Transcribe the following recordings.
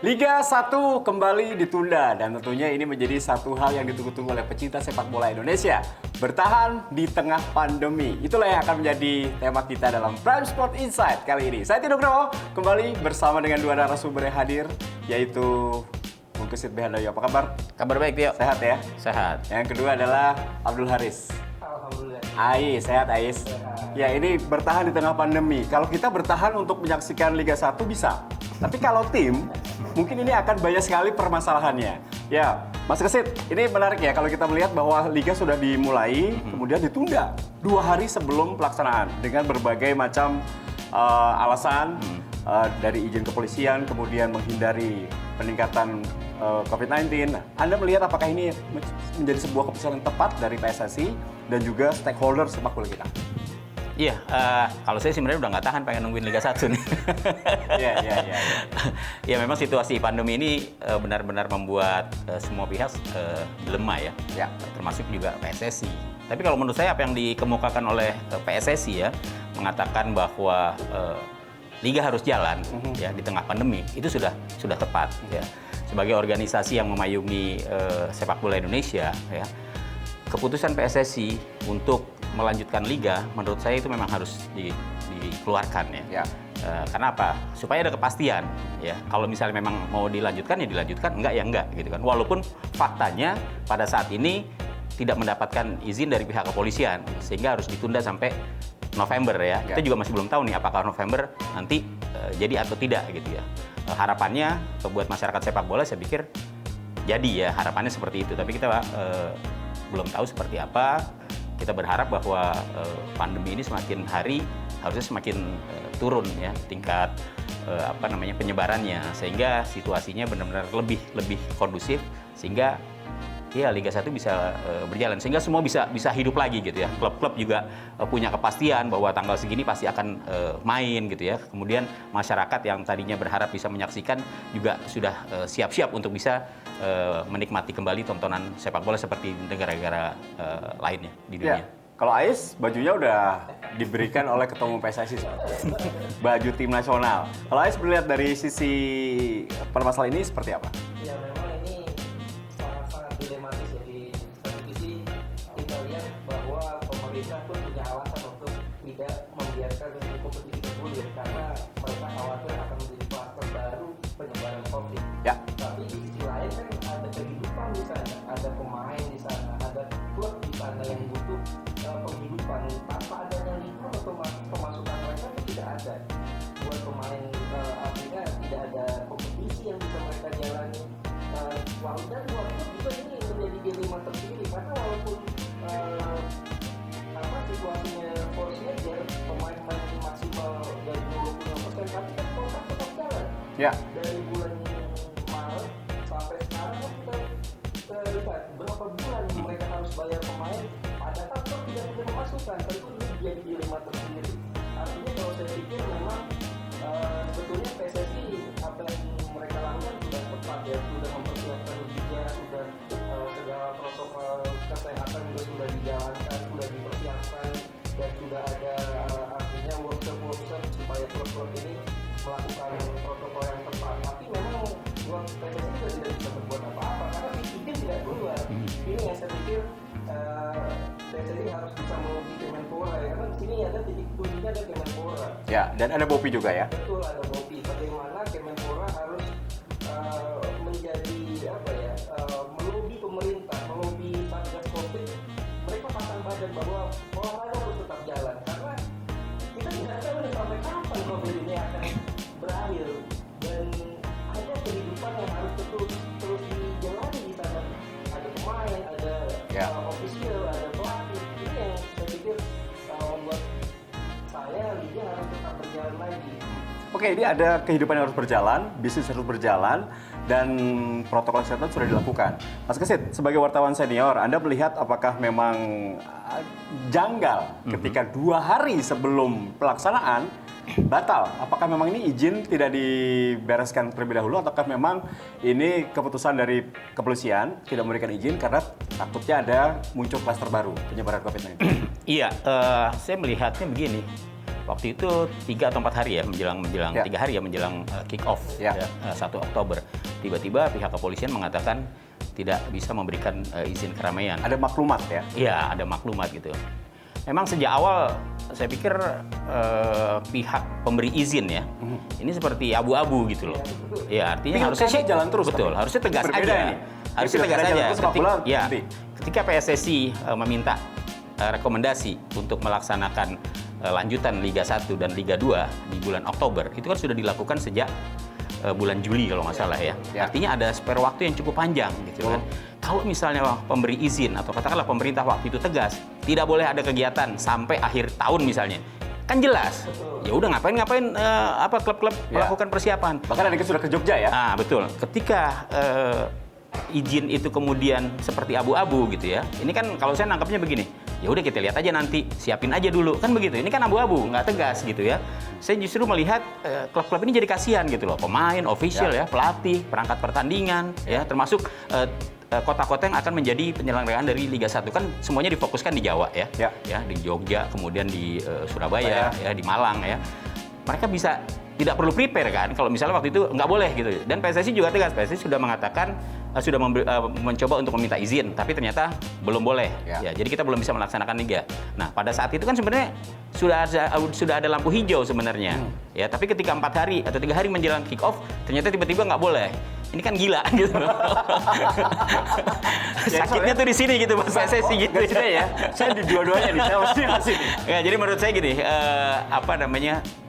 Liga 1 kembali ditunda dan tentunya ini menjadi satu hal yang ditunggu-tunggu oleh pecinta sepak bola Indonesia. Bertahan di tengah pandemi. Itulah yang akan menjadi tema kita dalam Prime Sport Insight kali ini. Saya Tino Nugroho kembali bersama dengan dua narasumber yang hadir, yaitu Bung Kesit Behandoyo. Apa kabar? Kabar baik, Tio. Sehat ya? Sehat. Yang kedua adalah Abdul Haris. Alhamdulillah. Ais, sehat Ais? Ya, ini bertahan di tengah pandemi. Kalau kita bertahan untuk menyaksikan Liga 1 bisa. Tapi kalau tim, mungkin ini akan banyak sekali permasalahannya. Ya, Mas Kesit, ini menarik ya kalau kita melihat bahwa Liga sudah dimulai, kemudian ditunda 2 hari sebelum pelaksanaan dengan berbagai macam alasan dari izin kepolisian, kemudian menghindari peningkatan COVID-19. Nah, Anda melihat apakah ini menjadi sebuah keputusan yang tepat dari PSSI dan juga stakeholder sepak bola kita? Iya, kalau saya sebenarnya udah nggak tahan pengen nungguin Liga 1 nih. Iya. Ya memang situasi pandemi ini benar-benar membuat semua pihak dilema ya. Ya. Termasuk juga PSSI. Tapi kalau menurut saya apa yang dikemukakan oleh PSSI ya, mengatakan bahwa Liga harus jalan ya di tengah pandemi, itu sudah tepat ya. Sebagai organisasi yang memayungi sepak bola Indonesia ya, keputusan PSSI untuk melanjutkan Liga, menurut saya itu memang harus dikeluarkan ya. Karena apa? Supaya ada kepastian ya. Kalau misalnya memang mau dilanjutkan ya dilanjutkan, enggak ya enggak gitu kan. Walaupun faktanya pada saat ini tidak mendapatkan izin dari pihak kepolisian, sehingga harus ditunda sampai November ya. Kita juga masih belum tahu nih apakah November nanti jadi atau tidak gitu ya. Harapannya buat masyarakat sepak bola saya pikir jadi ya, harapannya seperti itu. Tapi kita belum tahu seperti apa. Kita berharap bahwa pandemi ini semakin hari harusnya semakin turun ya tingkat penyebarannya, sehingga situasinya benar-benar lebih kondusif, sehingga ya Liga 1 bisa berjalan, sehingga semua bisa hidup lagi gitu ya. Klub-klub juga punya kepastian bahwa tanggal segini pasti akan main gitu ya. Kemudian masyarakat yang tadinya berharap bisa menyaksikan juga sudah siap-siap untuk bisa menikmati kembali tontonan sepak bola seperti negara-negara lainnya di dunia. Ya. Kalau Ais, bajunya udah diberikan oleh Ketua Umum PSSI. Baju tim nasional. Kalau Ais melihat dari sisi permasalahan ini seperti apa? Ya memang ini sangat dilematis ya. Di satu sisi kita lihat bahwa pemerintah pun punya alasan untuk tidak membiarkan kompetisi bergulir karena mereka khawatir akan menjadi kluster baru penyebaran COVID. Ya. Tapi di sisi lain kan ada kehidupan di sana, ada pemain di sana, ada klub di sana yang butuh penghidupan. Tanpa adanya liga atau pemasukan mereka itu tidak ada. Buat pemain artinya tidak ada kompetisi yang bisa mereka jalani. Dan waktu juga ini menjadi dilema tersendiri karena walaupun situasinya force major, pemain-pemain maksimal dari 25%, tapi kan kontrak tetap jalan. Ya. Dari bulan Maret sampai sekarang kan kita lihat berapa bulan mereka harus bayar pemain, padahal klub tidak punya pemasukan. Tentu ini menjadi dilema tersendiri. Artinya kalau saya pikir memang sebetulnya PSSI apa yang mereka lakukan sudah tepat ya, sudah mempersiapkan liga, sudah segala protokol kesehatan juga sudah dijalankan, sudah dipersiapkan, dan sudah ada artinya workshop supaya klub-klub ini melakukan protokol yang tepat. Tapi memang buat PSSI juga tidak bisa berbuat apa-apa karena izin tidak keluar. Ini yang saya pikir PSSI harus bisa melobi Kemenpora ya, karena di sini ada titik kuncinya ada Kemenpora. Ya, dan ada Bopi juga ya. Betul, ada Bopi. Bagaimana Kemenpora harus menjadi melobi pemerintah, melobi Satgas Covid. Mereka pasang badan bahwa olahraga harus tetap jalan karena kita tidak tahu sampai kapan Covid ini akan berakhir, dan ada kehidupan yang harus terus dijalani di sana. Ada pemain, ada official, ada pelatih. Ini yang saya pikir membuat saya liga harus tetap berjalan lagi. Oke, ini ada kehidupan yang harus berjalan, bisnis harus berjalan, dan protokol kesehatan sudah dilakukan. Mas Kesit, sebagai wartawan senior, Anda melihat apakah memang janggal ketika 2 hari sebelum pelaksanaan batal? Apakah memang ini izin tidak dibereskan terlebih dahulu, ataukah memang ini keputusan dari kepolisian tidak memberikan izin karena takutnya ada muncul klaster baru penyebaran COVID-19? Iya, saya melihatnya begini. waktu itu 3 atau 4 hari ya menjelang Ya. 3 hari ya menjelang kick off Ya. 1 Oktober. Tiba-tiba pihak kepolisian mengatakan tidak bisa memberikan izin keramaian. Ada maklumat ya. Iya, ada maklumat gitu. Memang sejak awal saya pikir pihak pemberi izin ya, ini seperti abu-abu gitu loh. Ya, artinya harusnya Pilkada jalan terus, betul, tapi. harusnya tegas Berbeda aja. ini. Harusnya Pilkada tegas jalan aja. terus, sepak bola ya, berhenti. ketika PSSI meminta rekomendasi untuk melaksanakan lanjutan Liga 1 dan Liga 2 di bulan Oktober, itu kan sudah dilakukan sejak bulan Juli kalau nggak salah ya. Ya. Artinya ada spare waktu yang cukup panjang gitu kan. Kalau misalnya pemberi izin atau katakanlah pemerintah waktu itu tegas, tidak boleh ada kegiatan sampai akhir tahun misalnya. Kan jelas. Ya udah ngapain klub-klub Ya. melakukan persiapan. Bahkan ada yang sudah ke Jogja ya. Ah, betul. Ketika izin itu kemudian seperti abu-abu gitu ya. Ini kan kalau saya nangkapnya begini. Ya udah kita lihat aja nanti, siapin aja dulu. Kan begitu. Ini kan abu-abu, nggak tegas gitu ya. Saya justru melihat klub-klub ini jadi kasihan gitu loh. Pemain, official ya, pelatih, perangkat pertandingan ya, termasuk kota-kota yang akan menjadi penyelenggaraan dari Liga 1 kan semuanya difokuskan di Jawa ya. Ya, di Jogja, kemudian di Surabaya, ya, di Malang ya. Mereka bisa tidak perlu prepare kan kalau misalnya waktu itu nggak boleh gitu. Dan PSSI juga tegas, PSSI sudah mengatakan sudah mencoba untuk meminta izin, tapi ternyata belum boleh. Ya, jadi kita belum bisa melaksanakan liga. Nah, pada saat itu kan sebenarnya sudah ada lampu hijau sebenarnya. Ya, tapi ketika 4 hari atau 3 hari menjelang kick off, ternyata tiba-tiba nggak boleh. Ini kan gila gitu. Sakitnya tuh di sini gitu Mas PSSI gitu ya. Saya di dua-duanya nih, saya mesti masih nih. Ya, jadi menurut saya gini,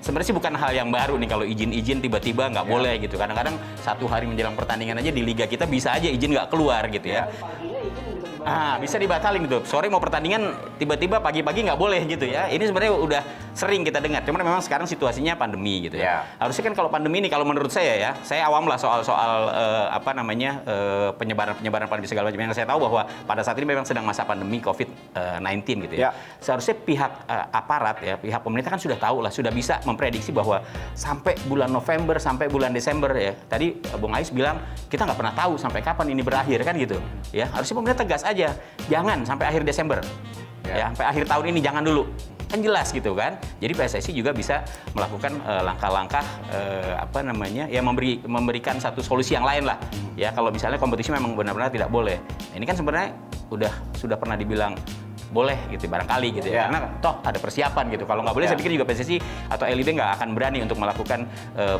sebenarnya sih bukan hal yang baru nih kalau izin-izin tiba-tiba nggak boleh gitu. Kadang-kadang 1 hari menjelang pertandingan aja di liga kita bisa aja izin nggak keluar gitu ya. Paginya izin bisa dibatalkan. Bisa dibatalin gitu. Sore mau pertandingan tiba-tiba pagi-pagi nggak boleh gitu ya. Ini sebenarnya udah sering kita dengar. Cuman memang sekarang situasinya pandemi gitu ya. Harusnya kan kalau pandemi ini kalau menurut saya ya, saya awam lah soal penyebaran pandemi segala macam. Yang saya tahu bahwa pada saat ini memang sedang masa pandemi COVID-19 gitu ya. Seharusnya pihak aparat ya, pihak pemerintah kan sudah tahu lah, sudah bisa memprediksi bahwa sampai bulan November, sampai bulan Desember ya. Tadi Bung Ais bilang kita nggak pernah tahu sampai kapan ini berakhir kan gitu. Ya, harusnya pemerintah tegas aja, jangan sampai akhir Desember. Ya, sampai akhir tahun ini jangan dulu. Kan jelas gitu kan. Jadi PSSI juga bisa melakukan langkah-langkah ya memberikan satu solusi yang lain lah. Ya, kalau misalnya kompetisi memang benar-benar tidak boleh. Ini kan sebenarnya sudah pernah dibilang boleh gitu barangkali gitu ya. Karena toh ada persiapan gitu. Kalau nggak boleh saya pikir juga PSSI atau LIB nggak akan berani untuk melakukan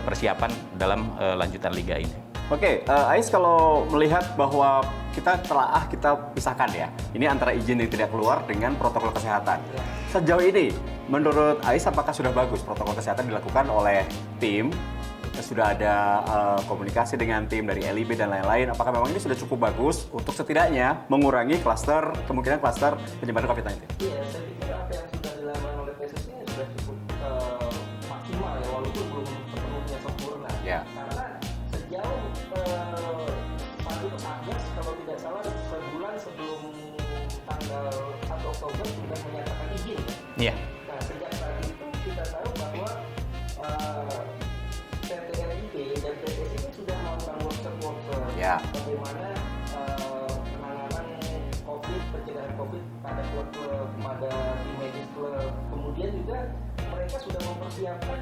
persiapan dalam lanjutan liga ini. Oke, Ais kalau melihat bahwa kita pisahkan ya, ini antara izin yang tidak keluar dengan protokol kesehatan. Sejauh ini, menurut Ais apakah sudah bagus protokol kesehatan dilakukan oleh tim? Sudah ada komunikasi dengan tim dari LIB dan lain-lain. Apakah memang ini sudah cukup bagus untuk setidaknya mengurangi kemungkinan klaster penyebaran COVID-19? Iya, saya pikir apa yang sudah dilakukan oleh PSSI ini sudah cukup maksimal ya, walaupun belum sepenuhnya sempurna. Karena sejauh 1 Agustus kalau tidak salah sebulan sebelum tanggal 1 Oktober sudah menyatakan izin ya. Nah, sejak saat itu kita tahu bahwa PT LIB dan PSSI itu sudah melakukan workshop bagaimana penanganan COVID, pencegahan COVID pada klub-klub, pada tim medis klub. Kemudian juga mereka sudah mempersiapkan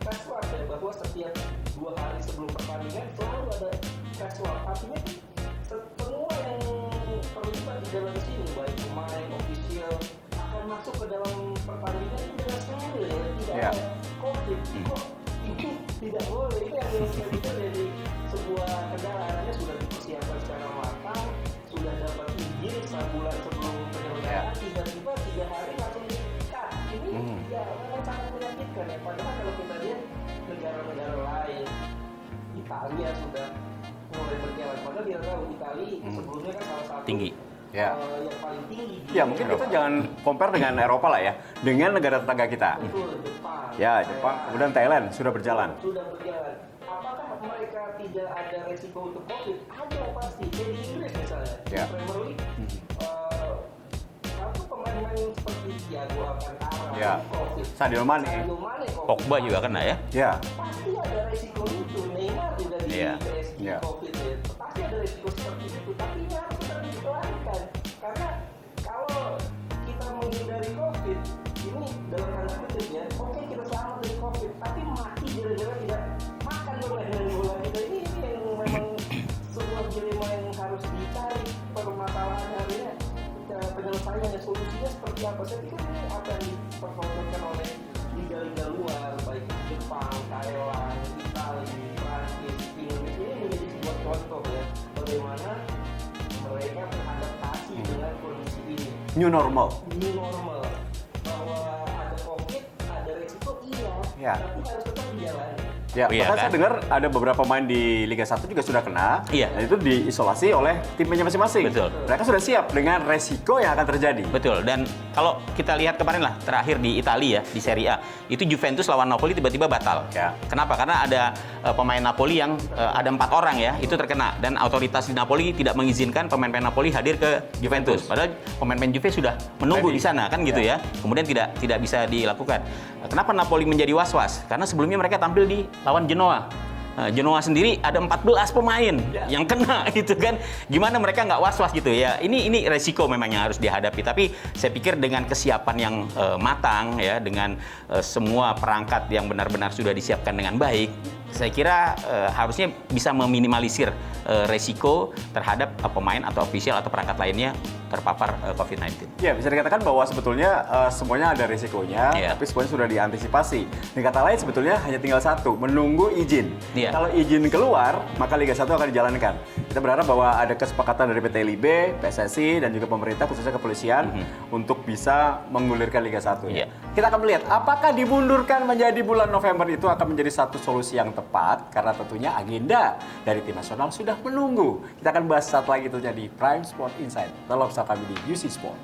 tes swab ya, bahwa setiap 2 hari sebelum pertandingan selalu ada tes swab. Artinya semua yang terlibat di dalam sini, baik pemain, official, akan masuk ke dalam pertandingan itu dengan steril ya, tidak ada COVID. Kok itu tidak boleh? Ini yang saya pikir dari sebuah kendaraannya sudah dipersiapkan secara matang, sudah dapat izin sebulan sebelum penyelenggaraan, tiba-tiba 3 hari langsung di-cut. Ini ya memang sangat menyakitkan ya. Padahal kalau kita lihat negara-negara lain, Italia sudah mulai berjalan. Padahal kita tahu Italia sebelumnya kan salah satu Tinggi. yang paling tinggi. Ya, mungkin kita jangan compare dengan Eropa lah ya, dengan negara tetangga kita. Betul, Jepang. Ya, Jepang, kemudian Thailand sudah berjalan. Apakah mereka tidak ada resiko untuk COVID? Ada pasti. Jadi di Inggris misalnya, di Premier League, satu pemain-pemain seperti Thiago Alcantara, COVID, Sadio Mane, COVID, Pogba juga kena ya. pasti ada resiko itu. Neymar juga di PSG COVID ya. Pasti ada resiko seperti itu. Tapi ini harus tetap dikeluarkan. Karena kalau kita menghindari COVID, ini dalam tanda kutip ya, oke kita selamat dari COVID, tapi mati gara-gara tidak makan permainan bola kita ini yang memang sebuah dilema yang harus dicari permasalahan harinya. Penyelesaiannya, solusinya seperti apa? Saya pikir ini apa yang dipertontonkan oleh liga-liga luar, baik Jepang, Thailand, Italia, Prancis, Inggris, ini menjadi sebuah contoh ya bagaimana mereka beradaptasi dengan kondisi ini. New normal. New normal, bahwa ada COVID, ada resiko Ya. tapi harus tetap dijalani. Ya, Iya, bahkan kan? saya dengar ada beberapa pemain di Liga 1 juga sudah kena. Iya. Dan itu diisolasi oleh timnya masing-masing. Betul. Mereka sudah siap dengan resiko yang akan terjadi. Betul, dan kalau kita lihat kemarin lah, terakhir di Italia, di Serie A, itu Juventus lawan Napoli tiba-tiba batal. Ya. Kenapa? Karena ada pemain Napoli yang ada 4 orang ya, itu terkena. Dan otoritas di Napoli tidak mengizinkan pemain-pemain Napoli hadir ke Juventus. Padahal pemain-pemain Juve sudah menunggu Ready. di sana, kan gitu ya. Kemudian tidak bisa dilakukan. Kenapa Napoli menjadi was-was? Karena sebelumnya mereka tampil di lawan Genoa. Nah, Genoa sendiri ada 14 pemain yang kena gitu kan. Gimana mereka nggak was-was gitu ya. Ini resiko memang yang harus dihadapi. Tapi saya pikir dengan kesiapan yang matang ya, dengan semua perangkat yang benar-benar sudah disiapkan dengan baik, saya kira harusnya bisa meminimalisir resiko terhadap pemain atau ofisial atau perangkat lainnya terpapar COVID-19. Ya, bisa dikatakan bahwa sebetulnya semuanya ada risikonya, Iya. tapi semuanya sudah diantisipasi. Dengan kata lain sebetulnya hanya tinggal satu, menunggu izin. Iya. Kalau izin keluar, maka Liga 1 akan dijalankan. Kita berharap bahwa ada kesepakatan dari PT LIB, PSSI, dan juga pemerintah, khususnya kepolisian, untuk bisa menggulirkan Liga 1. Iya. Kita akan melihat apakah dimundurkan menjadi bulan November itu akan menjadi satu solusi yang tepat, karena tentunya agenda dari tim nasional sudah menunggu. Kita akan bahas saat lagi tentunya di Prime Sport Insight. Dalam kami di UC Sport.